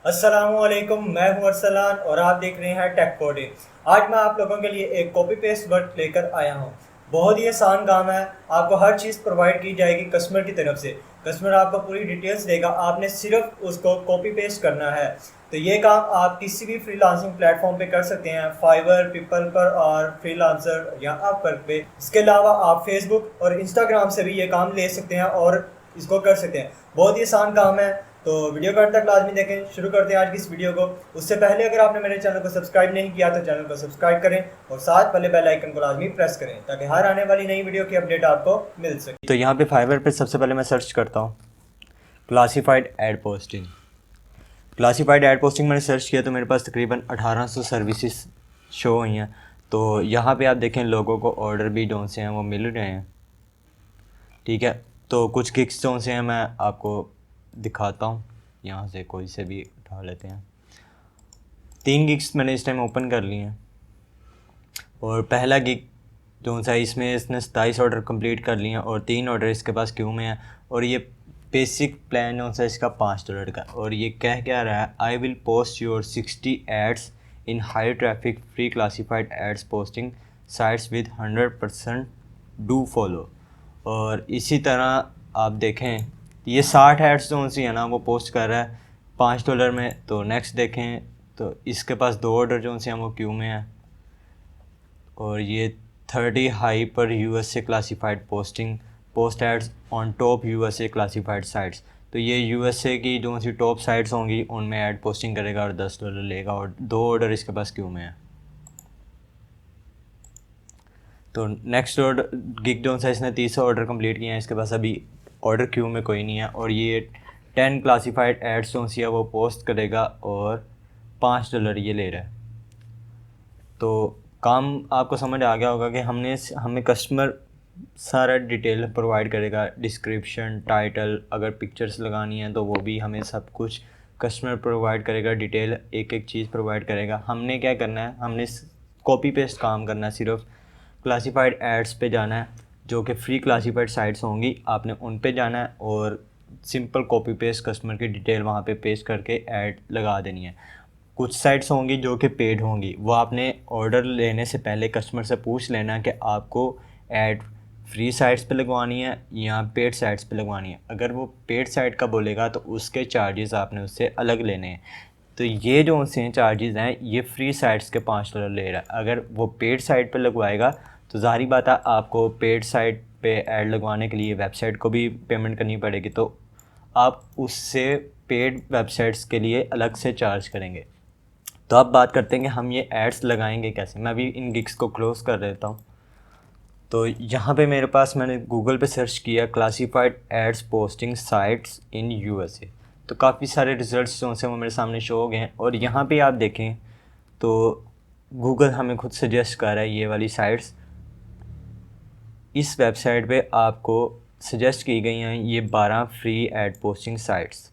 अस्सलामुअलैकुम, मैं हूं अरसलान और आप देख रहे हैं टेक कोडिंग। आज मैं आप लोगों के लिए एक कॉपी पेस्ट वर्क लेकर आया हूं। बहुत ही आसान काम है। आपको हर चीज़ प्रोवाइड की जाएगी कस्टमर की तरफ से। कस्टमर आपको पूरी डिटेल्स देगा, आपने सिर्फ उसको कॉपी पेस्ट करना है। तो ये काम आप किसी भी फ्रीलांसिंग प्लेटफॉर्म पे कर सकते हैं, फाइवर, पीपल पर और फ्रीलांसर या अपवर्क पे। इसके अलावा आप फेसबुक और इंस्टाग्राम से भी ये काम ले सकते हैं और इसको कर सकते हैं। बहुत ही आसान काम है। तो वीडियो को अंत तक लाजमी देखें। शुरू करते हैं आज की इस वीडियो को। उससे पहले अगर आपने मेरे चैनल को सब्सक्राइब नहीं किया तो चैनल को सब्सक्राइब करें और साथ वाले बेल आइकन को लाजमी प्रेस करें ताकि हर आने वाली नई वीडियो की अपडेट आपको मिल सके। तो यहाँ पे फाइवर पे सबसे पहले मैं सर्च करता हूँ classified add posting. Classified add posting मैंने सर्च किया तो मेरे पास तकरीबन 1800 सर्विसेज शो हुई हैं। तो यहाँ पे आप देखें लोगों को ऑर्डर भी जोन से हैं वो मिल रहे हैं। ठीक है, तो कुछ गिग्स जोन से हैं मैं आपको दिखाता हूँ। यहाँ से कोई से भी उठा लेते हैं। 3 गिग्स मैंने इस टाइम ओपन कर लिए हैं और पहला गिग जो सा इसमें इसने 27 ऑर्डर कंप्लीट कर लिए हैं और 3 ऑर्डर इसके पास क्यू में है। और ये बेसिक प्लान जो सा इसका $5 का। और ये कह क्या रहा है, I will post your 60 ads in high traffic free classified ads posting sites with 100% do follow. और इसी तरह आप देखें ये 60 एड्स जो सी है ना वो पोस्ट कर रहा है $5 में। तो नेक्स्ट देखें तो इसके पास 2 ऑर्डर जो से हैं वो क्यू में है। और ये 30 हाई पर USA classified post ads on top USA classified sites. तो ये यूएसए की जो सी टॉप साइट्स होंगी उनमें ऐड पोस्टिंग करेगा और $10 लेगा और 2 ऑर्डर इसके पास क्यू में है। तो नेक्स्ट ऑर्डर गिग जोन सा इसने 30 ऑर्डर कंप्लीट किए हैं, इसके पास अभी ऑर्डर क्यू में कोई नहीं है। और ये 10 क्लासिफाइड एड्स जो सी है वो पोस्ट करेगा और $5 ये ले रहा है। तो काम आपको समझ आ गया होगा कि हमें कस्टमर सारा डिटेल प्रोवाइड करेगा, डिस्क्रिप्शन, टाइटल, अगर पिक्चर्स लगानी है तो वो भी हमें सब कुछ कस्टमर प्रोवाइड करेगा, डिटेल एक एक चीज़ प्रोवाइड करेगा। हमने क्या करना है, हमने कॉपी पेस्ट काम करना है। सिर्फ क्लासिफाइड एड्स पे जाना है जो कि फ्री क्लासिफाइड साइट्स होंगी, आपने उन पे जाना है और सिंपल कॉपी पेस्ट कस्टमर की डिटेल वहाँ पे पेस्ट करके ऐड लगा देनी है। कुछ साइट्स होंगी जो कि पेड होंगी, वो आपने ऑर्डर लेने से पहले कस्टमर से पूछ लेना कि आपको ऐड फ्री साइट्स पे लगवानी है या पेड साइट्स पे लगवानी है। अगर वो पेड साइट का बोलेगा तो उसके चार्जेस आपने उससे अलग लेने हैं। तो ये जो उनसे चार्जेस हैं ये फ्री साइट्स के $5 ले रहा है। अगर वो पेड साइट पे लगवाएगा तो ज़ाहिर बात है आपको पेड साइट पे ऐड लगवाने के लिए वेबसाइट को भी पेमेंट करनी पड़ेगी, तो आप उससे पेड वेबसाइट्स के लिए अलग से चार्ज करेंगे। तो अब बात करते हैं कि हम ये एड्स लगाएंगे कैसे। मैं अभी इन गिग्स को क्लोज़ कर देता हूँ। तो यहाँ पे मेरे पास मैंने गूगल पे सर्च किया classified ads posting sites in USA. तो काफ़ी सारे रिजल्ट्स जो हैं वो मेरे सामने शो हो गए हैं। और यहाँ पे आप देखें तो गूगल हमें खुद सजेस्ट कर रहा है ये वाली साइट्स। इस वेबसाइट पे आपको सजेस्ट की गई हैं ये 12 फ्री एड पोस्टिंग साइट्स।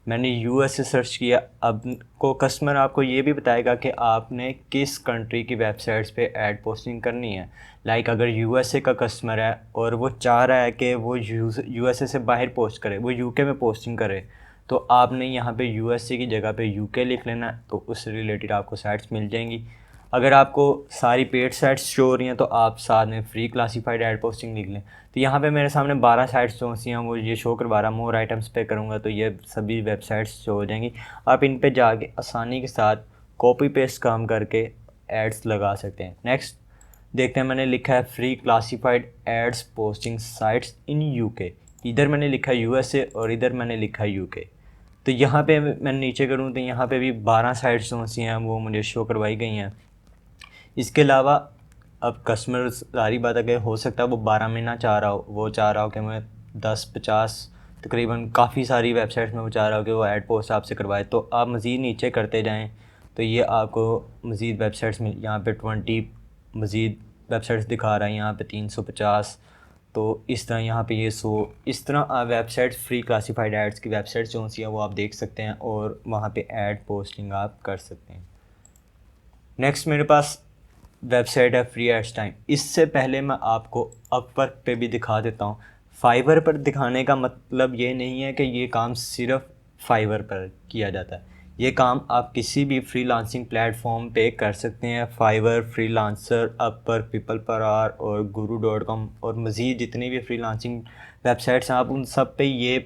मैंने यूएस से सर्च किया। अब को कस्टमर आपको ये भी बताएगा कि आपने किस कंट्री की वेबसाइट्स पे ऐड पोस्टिंग करनी है। लाइक अगर यूएसए का कस्टमर है और वो चाह रहा है कि वो यूएसए से बाहर पोस्ट करे, वो यूके में पोस्टिंग करे, तो आपने यहाँ पे यूएसए की जगह पे यूके लिख लेना, तो उससे रिलेटेड आपको साइट्स मिल जाएंगी। अगर आपको सारी पेड साइट्स शो हो रही हैं तो आप साथ में फ्री क्लासिफाइड ऐड पोस्टिंग लिख लें। तो यहाँ पे मेरे सामने 12 साइट्स जो सी हैं वो ये शो करवा रहा। मोर आइटम्स पे करूँगा तो ये सभी वेबसाइट्स शो हो जाएंगी। आप इन पे जाके आसानी के साथ कॉपी पेस्ट काम करके एड्स लगा सकते हैं। नेक्स्ट देखते हैं, मैंने लिखा है free classified ads posting sites in UK. इधर मैंने लिखा है यूएसए और इधर मैंने लिखा है यूके। तो यहाँ पे मैं नीचे करूँ तो यहाँ पे भी 12 साइट्स जो सी हैं वो मुझे शो करवाई गई हैं। इसके अलावा अब कस्टमर सारी बात है कि हो सकता है वो 12 में ना चाह रहा हो, वो चाह रहा हो कि मैं 10-50 तकरीबन काफ़ी सारी वेबसाइट्स में वो चाह रहा हो कि वो ऐड पोस्ट आपसे करवाए। तो आप मज़ीद नीचे करते जाएं तो ये आपको मज़ीद वेबसाइट्स में यहाँ पे 20 मज़ीद वेबसाइट्स दिखा रहा है, यहाँ पे 350। तो इस तरह यहाँ पे ये 100। इस तरह वेबसाइट्स फ्री क्लासिफाइड एड्स की वेबसाइट्स जो सी हैं वो आप देख सकते हैं और वहाँ पे ऐड पोस्टिंग आप कर सकते हैं। नेक्स्ट मेरे पास वेबसाइट है फ्री एड्स टाइम। इससे पहले मैं आपको अपवर्क पे भी दिखा देता हूँ। फाइवर पर दिखाने का मतलब ये नहीं है कि ये काम सिर्फ फाइवर पर किया जाता है। ये काम आप किसी भी फ्रीलांसिंग प्लेटफॉर्म पे कर सकते हैं, फाइवर, फ्रीलांसर, अपवर, पीपल पर आर और guru.com और मज़ीद जितनी भी फ्रीलांसिंग वेबसाइट्स हैं आप उन सब पे ये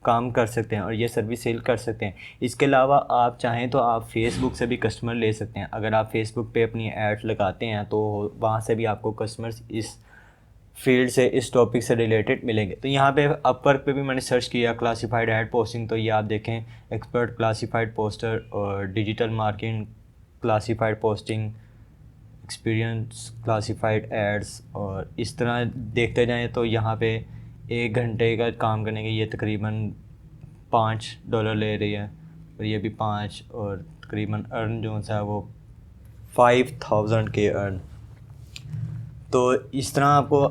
काम कर सकते हैं और ये सर्विस सेल कर सकते हैं। इसके अलावा आप चाहें तो आप फेसबुक से भी कस्टमर ले सकते हैं। अगर आप फेसबुक पे अपनी ऐड लगाते हैं तो वहाँ से भी आपको कस्टमर्स इस फील्ड से, इस टॉपिक से रिलेटेड मिलेंगे। तो यहाँ पे अपवर्क पे भी मैंने सर्च किया क्लासिफाइड ऐड पोस्टिंग, तो ये आप देखें एक्सपर्ट क्लासिफाइड पोस्टर और digital marketing classified posting, experience classified ads, और इस तरह देखते जाएं तो यहाँ पे 1 घंटे का काम करने के ये तकरीबन $5 ले रही है और ये भी 5, और तकरीबन अर्न जो सा है वो 5000 के अर्न। तो इस तरह आपको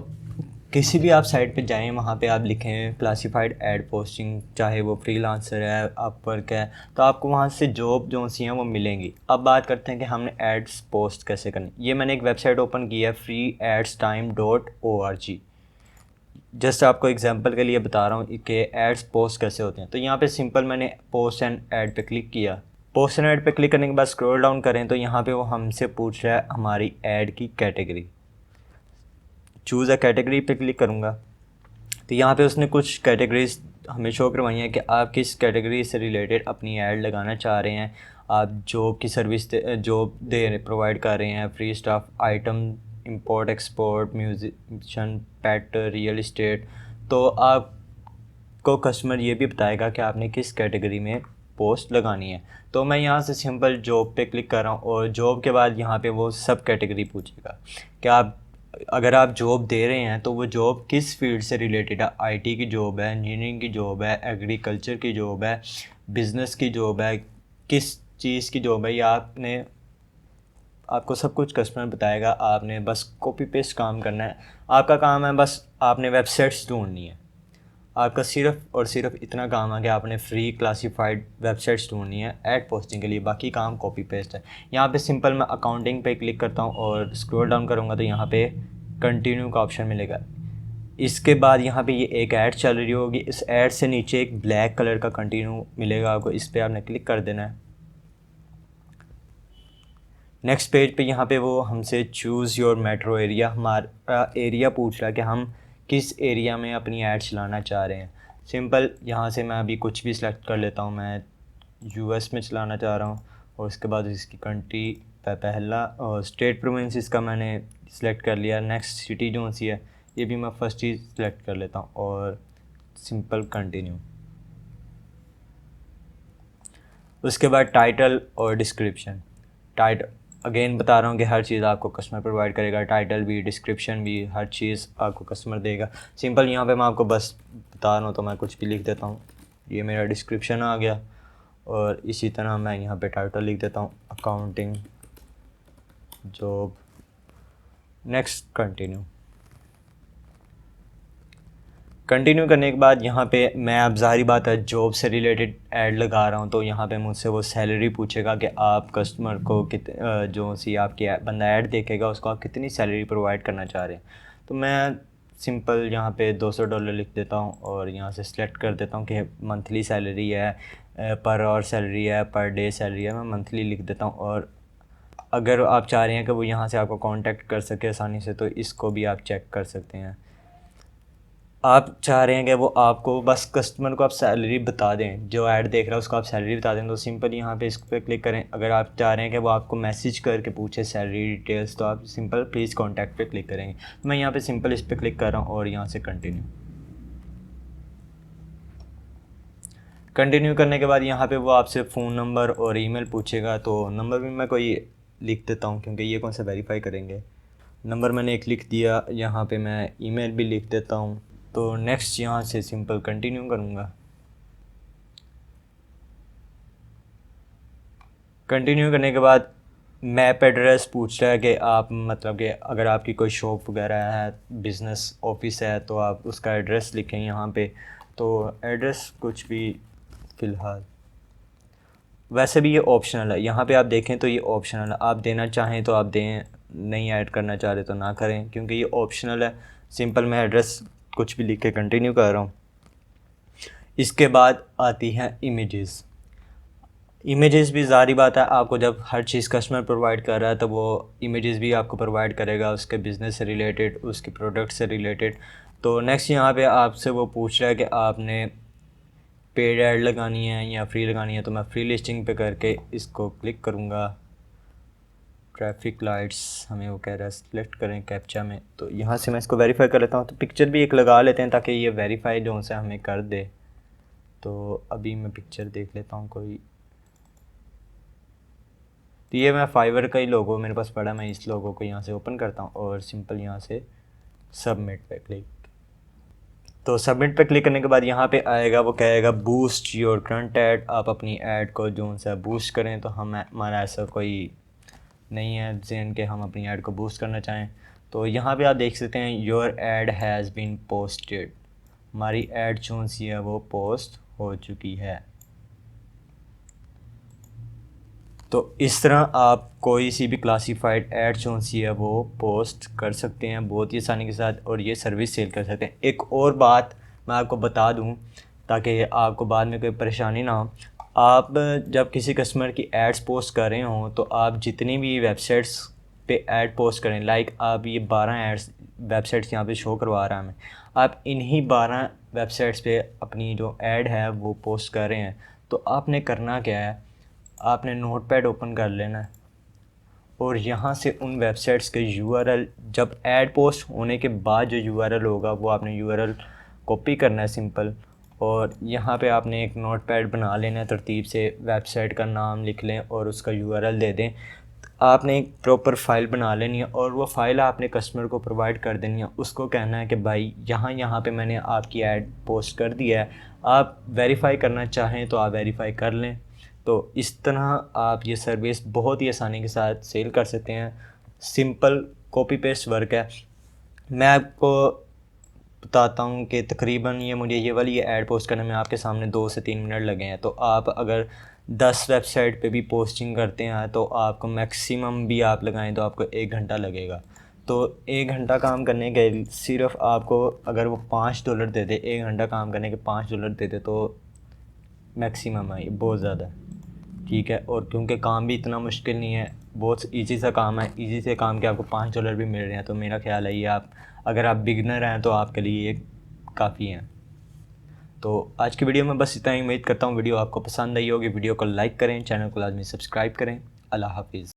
किसी भी आप साइट पे जाएं, वहाँ पे आप लिखें क्लासिफाइड ऐड पोस्टिंग, चाहे वो फ्रीलांसर है, अपवर्क है, तो आपको वहाँ से जॉब जो सी हैं वो मिलेंगी। अब बात करते हैं कि हमने एड्स पोस्ट कैसे करनी। ये मैंने एक वेबसाइट ओपन की है freeadstime.org। जस्ट आपको एग्जांपल के लिए बता रहा हूँ कि एड्स पोस्ट कैसे होते हैं। तो यहाँ पे सिंपल मैंने पोस्ट एंड ऐड पे क्लिक किया। पोस्ट एंड ऐड पे क्लिक करने के बाद स्क्रॉल डाउन करें तो यहाँ पे वो हमसे पूछ रहा है हमारी ऐड की कैटेगरी। चूज़ अ कैटेगरी पे क्लिक करूँगा तो यहाँ पे उसने कुछ कैटेगरीज हमें शो करवाई हैं कि आप किस कैटेगरी से रिलेटेड अपनी ऐड लगाना चाह रहे हैं। आप जॉब की सर्विस जॉब प्रोवाइड कर रहे हैं, free staff, item, import export, musician, pet, real estate. तो आपको कस्टमर ये भी बताएगा कि आपने किस कैटेगरी में पोस्ट लगानी है। तो मैं यहाँ से सिंपल जॉब पे क्लिक कर रहा हूँ और जॉब के बाद यहाँ पे वो सब कैटेगरी पूछेगा कि आप अगर आप जॉब दे रहे हैं तो वो जॉब किस फील्ड से रिलेटेड है। आईटी की जॉब है, इंजीनियरिंग की जॉब है, एग्रीकल्चर की जॉब है, बिज़नेस की जॉब है, किस चीज़ की जॉब है, या आपको सब कुछ कस्टमर बताएगा। आपने बस कॉपी पेस्ट काम करना है। आपका काम है बस आपने वेबसाइट्स ढूंढनी है। आपका सिर्फ और सिर्फ इतना काम है कि आपने फ्री क्लासिफाइड वेबसाइट्स ढूंढनी है ऐड पोस्टिंग के लिए, बाकी काम कॉपी पेस्ट है। यहाँ पे सिंपल मैं अकाउंटिंग पे क्लिक करता हूँ और स्क्रॉल डाउन करूँगा तो यहाँ पे कंटिन्यू का ऑप्शन मिलेगा। इसके बाद यहाँ पे ये एक ऐड चल रही होगी, इस ऐड से नीचे एक ब्लैक कलर का कंटिन्यू मिलेगा आपको, इस पर आपने क्लिक कर देना है। नेक्स्ट पेज पे यहाँ पे वो हमसे चूज़ योर मेट्रो एरिया, हमारा एरिया पूछ रहा है कि हम किस एरिया में अपनी ऐड चलाना चाह रहे हैं। सिंपल यहाँ से मैं अभी कुछ भी सिलेक्ट कर लेता हूँ। मैं यूएस में चलाना चाह रहा हूँ और उसके बाद इसकी कंट्री पहला और स्टेट प्रोविंस इसका मैंने सिलेक्ट कर लिया। नेक्स्ट सिटी जो सी है ये भी मैं फर्स्ट ही सिलेक्ट कर लेता हूँ और सिंपल कंटिन्यू। उसके बाद टाइटल और डिस्क्रिप्शन। अगेन बता रहा हूँ कि हर चीज़ आपको कस्टमर प्रोवाइड करेगा, टाइटल भी, डिस्क्रिप्शन भी, हर चीज़ आपको कस्टमर देगा। सिंपल यहाँ पे मैं आपको बस बता रहा हूँ तो मैं कुछ भी लिख देता हूँ। ये मेरा डिस्क्रिप्शन आ गया और इसी तरह मैं यहाँ पे टाइटल लिख देता हूँ अकाउंटिंग जॉब। नेक्स्ट कंटिन्यू करने के बाद यहाँ पे मैं अब ज़ाहिर बात है जॉब से रिलेटेड ऐड लगा रहा हूँ तो यहाँ पे मुझसे वो सैलरी पूछेगा कि आप कस्टमर को जो सी आपकी बंदा ऐड देखेगा उसको आप कितनी सैलरी प्रोवाइड करना चाह रहे हैं। तो मैं सिंपल यहाँ पे $200 लिख देता हूँ और यहाँ से सिलेक्ट कर देता हूँ कि मंथली सैलरी है, पर आवर सैलरी है, पर डे सैलरी है। मैं मंथली लिख देता हूँ और अगर आप चाह रहे हैं कि वो यहाँ से आपको कांटेक्ट कर सके आसानी से तो इसको भी आप चेक कर सकते हैं। आप चाह रहे हैं कि वो आपको बस कस्टमर को आप सैलरी बता दें, जो ऐड देख रहा है उसको आप सैलरी बता दें, तो सिंपल यहाँ पे इस पर क्लिक करें। अगर आप चाह रहे हैं कि वो आपको मैसेज करके पूछे सैलरी डिटेल्स तो आप सिंपल प्लीज़ कॉन्टैक्ट पे क्लिक करेंगे। तो मैं यहाँ पे सिंपल इस पर क्लिक कर रहा हूँ और यहाँ से कंटिन्यू करने के बाद यहाँ पे वो आपसे फ़ोन नंबर और ईमेल पूछेगा। तो नंबर भी मैं कोई लिख देता हूँ क्योंकि ये कौन सा वेरीफाई करेंगे। नंबर मैंने एक लिख दिया, यहाँ पे मैं ईमेल भी लिख देता हूँ। तो नेक्स्ट यहाँ से सिंपल कंटिन्यू करूँगा। कंटिन्यू करने के बाद मैप एड्रेस पूछ रहा है कि आप मतलब कि अगर आपकी कोई शॉप वगैरह है, बिज़नेस ऑफिस है तो आप उसका एड्रेस लिखें यहाँ पे। तो एड्रेस कुछ भी फ़िलहाल, वैसे भी ये ऑप्शनल है, यहाँ पे आप देखें तो ये ऑप्शनल है। आप देना चाहें तो आप दें, नहीं ऐड करना चाह रहे तो ना करें क्योंकि ये ऑप्शनल है। सिंपल मैं एड्रेस कुछ भी लिख के कंटिन्यू कर रहा हूँ। इसके बाद आती हैं इमेजेस। इमेजेस भी ज़ाहिर बात है, आपको जब हर चीज़ कस्टमर प्रोवाइड कर रहा है तो वो इमेजेस भी आपको प्रोवाइड करेगा उसके बिज़नेस से रिलेटेड, उसके प्रोडक्ट से रिलेटेड। तो नेक्स्ट यहाँ पे आपसे वो पूछ रहा है कि आपने पेड ऐड लगानी है या फ्री लगानी है। तो मैं फ्री लिस्टिंग पे करके इसको क्लिक करूँगा। ट्रैफिक लाइट्स हमें वो कह रहा है सिलेक्ट करें कैप्चा में, तो यहाँ से मैं इसको वेरीफाई कर लेता हूँ। तो पिक्चर भी एक लगा लेते हैं ताकि ये वेरीफाई जो से हमें कर दे। तो अभी मैं पिक्चर देख लेता हूँ कोई। तो ये मैं फाइवर का ही लोगो मेरे पास पड़ा, मैं इस लोगो को यहाँ से ओपन करता हूँ और सिंपल यहाँ से सबमिट पे क्लिक। तो सबमिट पे क्लिक करने के बाद यहाँ पे आएगा, वो कहेगा बूस्ट योर करंट ऐड। आप अपनी ऐड को जो सा बूस्ट करें। तो हमारा ऐसा कोई नहीं है जहन के हम अपनी ऐड को बूस्ट करना चाहें। तो यहाँ पे आप देख सकते हैं your ad has been posted. हमारी ऐड जो सी है वो पोस्ट हो चुकी है। तो इस तरह आप कोई सी भी क्लासीफाइड ऐड जो सी है वो पोस्ट कर सकते हैं बहुत ही आसानी के साथ, और ये सर्विस सेल कर सकते हैं। एक और बात मैं आपको बता दूं ताकि आपको बाद में कोई परेशानी ना हो। आप जब किसी कस्टमर की एड्स पोस्ट कर रहे हों तो आप जितनी भी वेबसाइट्स पे ऐड पोस्ट करें, लाइक आप ये 12 एड्स वेबसाइट्स यहाँ पे शो करवा रहा है हमें, आप इन्हीं 12 वेबसाइट्स पे अपनी जो ऐड है वो पोस्ट कर रहे हैं। तो आपने करना क्या है, आपने नोटपैड ओपन कर लेना है और यहाँ से उन वेबसाइट्स के यूआरएल, जब ऐड पोस्ट होने के बाद जो यूआरएल होगा वो आपने यूआरएल कॉपी करना है सिंपल। और यहाँ पे आपने एक नोटपैड बना लेना है तरतीब से, वेबसाइट का नाम लिख लें और उसका यूआरएल दे दें। आपने एक प्रॉपर फ़ाइल बना लेनी है और वो फ़ाइल आपने कस्टमर को प्रोवाइड कर देनी है। उसको कहना है कि भाई यहाँ पे मैंने आपकी ऐड पोस्ट कर दिया है, आप वेरीफ़ाई करना चाहें तो आप वेरीफ़ाई कर लें। तो इस तरह आप ये सर्विस बहुत ही आसानी के साथ सेल कर सकते हैं। सिंपल कॉपी पेस्ट वर्क है। मैं आपको बताता हूँ कि तकरीबन मुझे वाली ऐड पोस्ट करने में आपके सामने 2 से 3 मिनट लगे हैं। तो आप अगर 10 वेबसाइट पे भी पोस्टिंग करते हैं तो आपको मैक्सिमम भी आप लगाएं तो आपको 1 घंटा लगेगा। तो 1 घंटा काम करने के सिर्फ आपको अगर वो $5 दे दे, 1 घंटा काम करने के $5 दे दे, तो मैक्सिमम है, ये बहुत ज़्यादा है, ठीक है। और क्योंकि काम भी इतना मुश्किल नहीं है, बहुत ईजी सा काम है, ईजी से काम के आपको $5 भी मिल रहे हैं। तो मेरा ख्याल है ये आप अगर आप बिगनर हैं तो आपके लिए ये काफ़ी है। तो आज की वीडियो में बस इतना ही। उम्मीद करता हूँ वीडियो आपको पसंद आई होगी। वीडियो को लाइक करें, चैनल को लाजमी सब्सक्राइब करें। अल्लाह हाफिज़।